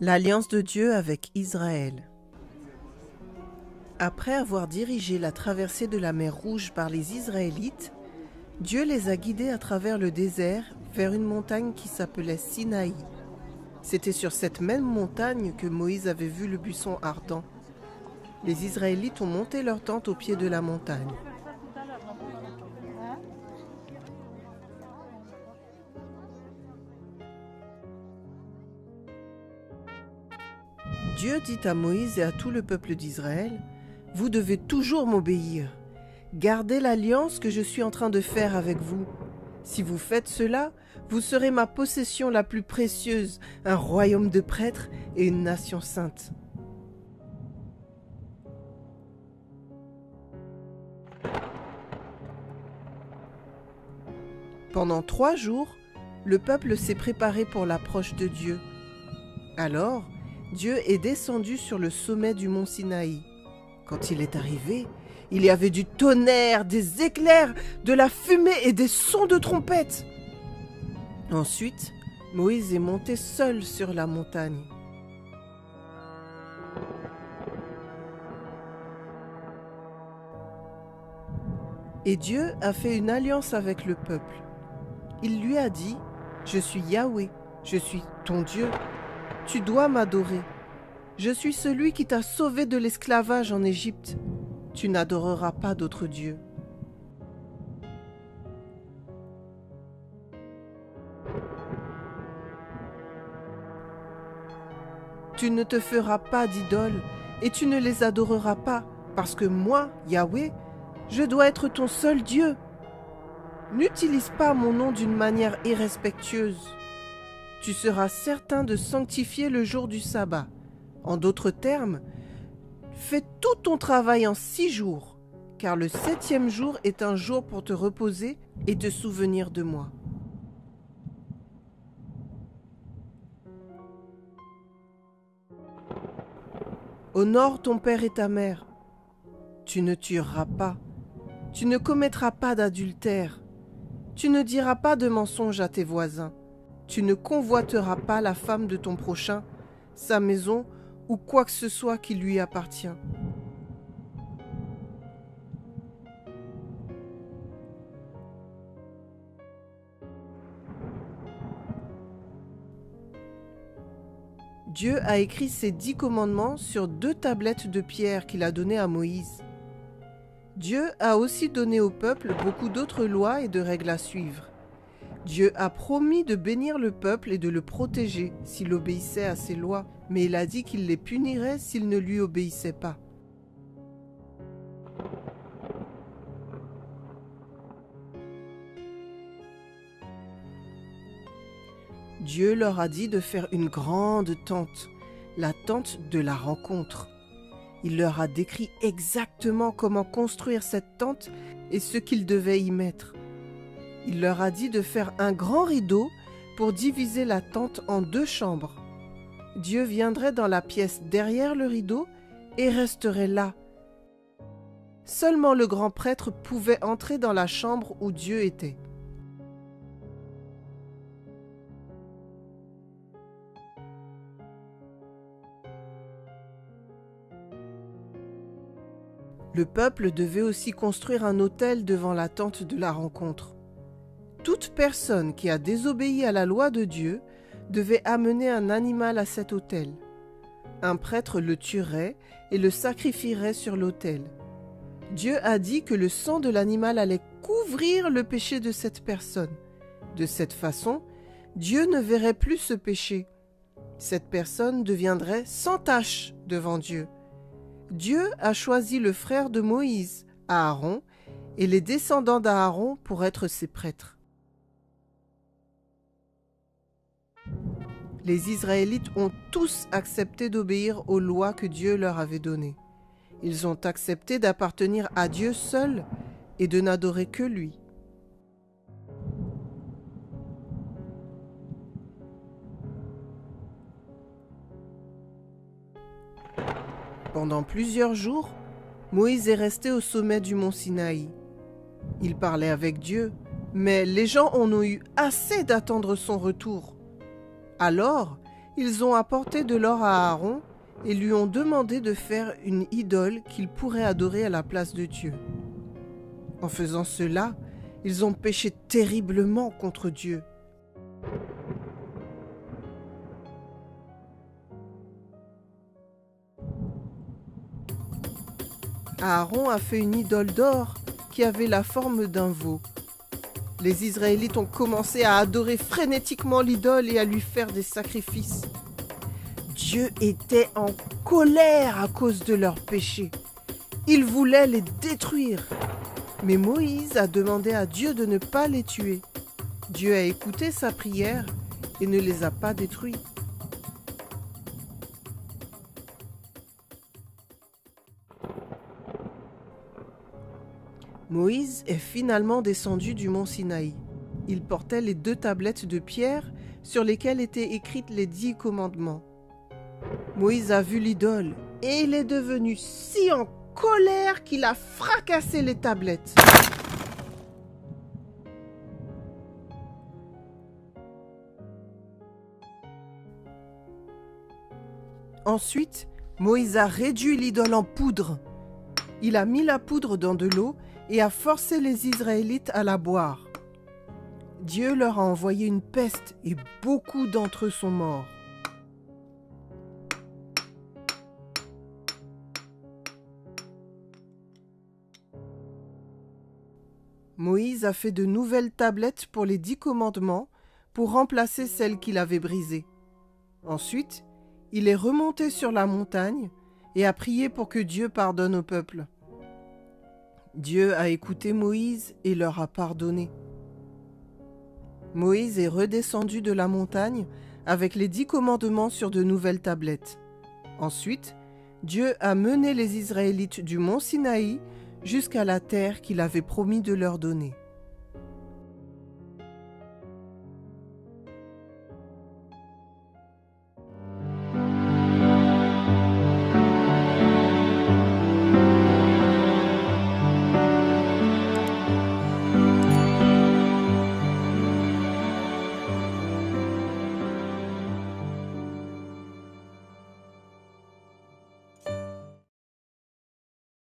L'alliance de Dieu avec Israël. Après avoir dirigé la traversée de la mer Rouge par les Israélites, Dieu les a guidés à travers le désert vers une montagne qui s'appelait Sinaï. C'était sur cette même montagne que Moïse avait vu le buisson ardent. Les Israélites ont monté leur tente au pied de la montagne. Dieu dit à Moïse et à tout le peuple d'Israël, « Vous devez toujours m'obéir. Gardez l'alliance que je suis en train de faire avec vous. Si vous faites cela, vous serez ma possession la plus précieuse, un royaume de prêtres et une nation sainte. » Pendant 3 jours, le peuple s'est préparé pour l'approche de Dieu. Alors, Dieu est descendu sur le sommet du mont Sinaï. Quand il est arrivé, il y avait du tonnerre, des éclairs, de la fumée et des sons de trompette. Ensuite, Moïse est monté seul sur la montagne. Et Dieu a fait une alliance avec le peuple. Il lui a dit, « Je suis Yahweh, je suis ton Dieu. Tu dois m'adorer. Je suis celui qui t'a sauvé de l'esclavage en Égypte. Tu n'adoreras pas d'autres dieux. » Tu ne te feras pas d'idoles et tu ne les adoreras pas, parce que moi, Yahweh, je dois être ton seul Dieu. N'utilise pas mon nom d'une manière irrespectueuse. Tu seras certain de sanctifier le jour du sabbat. En d'autres termes, fais tout ton travail en 6 jours, car le 7e jour est un jour pour te reposer et te souvenir de moi. Honore ton père et ta mère. Tu ne tueras pas. Tu ne commettras pas d'adultère. Tu ne diras pas de mensonge à tes voisins. Tu ne convoiteras pas la femme de ton prochain, sa maison ou quoi que ce soit qui lui appartient. Dieu a écrit ces 10 commandements sur 2 tablettes de pierre qu'il a données à Moïse. Dieu a aussi donné au peuple beaucoup d'autres lois et de règles à suivre. Dieu a promis de bénir le peuple et de le protéger s'il obéissait à ses lois, mais il a dit qu'il les punirait s'il ne lui obéissait pas. Dieu leur a dit de faire une grande tente, la tente de la rencontre. Il leur a décrit exactement comment construire cette tente et ce qu'ils devaient y mettre. Il leur a dit de faire un grand rideau pour diviser la tente en 2 chambres. Dieu viendrait dans la pièce derrière le rideau et resterait là. Seulement le grand prêtre pouvait entrer dans la chambre où Dieu était. Le peuple devait aussi construire un autel devant la tente de la rencontre. Toute personne qui a désobéi à la loi de Dieu devait amener un animal à cet autel. Un prêtre le tuerait et le sacrifierait sur l'autel. Dieu a dit que le sang de l'animal allait couvrir le péché de cette personne. De cette façon, Dieu ne verrait plus ce péché. Cette personne deviendrait sans tache devant Dieu. Dieu a choisi le frère de Moïse, Aaron, et les descendants d'Aaron pour être ses prêtres. Les Israélites ont tous accepté d'obéir aux lois que Dieu leur avait données. Ils ont accepté d'appartenir à Dieu seul et de n'adorer que lui. Pendant plusieurs jours, Moïse est resté au sommet du mont Sinaï. Il parlait avec Dieu, mais les gens en ont eu assez d'attendre son retour. Alors, Ils ont apporté de l'or à Aaron et lui ont demandé de faire une idole qu'il pourrait adorer à la place de Dieu. En faisant cela, ils ont péché terriblement contre Dieu. Aaron a fait une idole d'or qui avait la forme d'un veau. Les Israélites ont commencé à adorer frénétiquement l'idole et à lui faire des sacrifices. Dieu était en colère à cause de leurs péchés. Il voulait les détruire. Mais Moïse a demandé à Dieu de ne pas les tuer. Dieu a écouté sa prière et ne les a pas détruits. Moïse est finalement descendu du mont Sinaï. Il portait les 2 tablettes de pierre sur lesquelles étaient écrites les 10 commandements. Moïse a vu l'idole et il est devenu si en colère qu'il a fracassé les tablettes. Ensuite, Moïse a réduit l'idole en poudre. Il a mis la poudre dans de l'eau et a forcé les Israélites à la boire. Dieu leur a envoyé une peste et beaucoup d'entre eux sont morts. Moïse a fait de nouvelles tablettes pour les 10 commandements pour remplacer celles qu'il avait brisées. Ensuite, il est remonté sur la montagne et a prié pour que Dieu pardonne au peuple. Dieu a écouté Moïse et leur a pardonné. Moïse est redescendu de la montagne avec les 10 commandements sur de nouvelles tablettes. Ensuite, Dieu a mené les Israélites du mont Sinaï jusqu'à la terre qu'il avait promis de leur donner.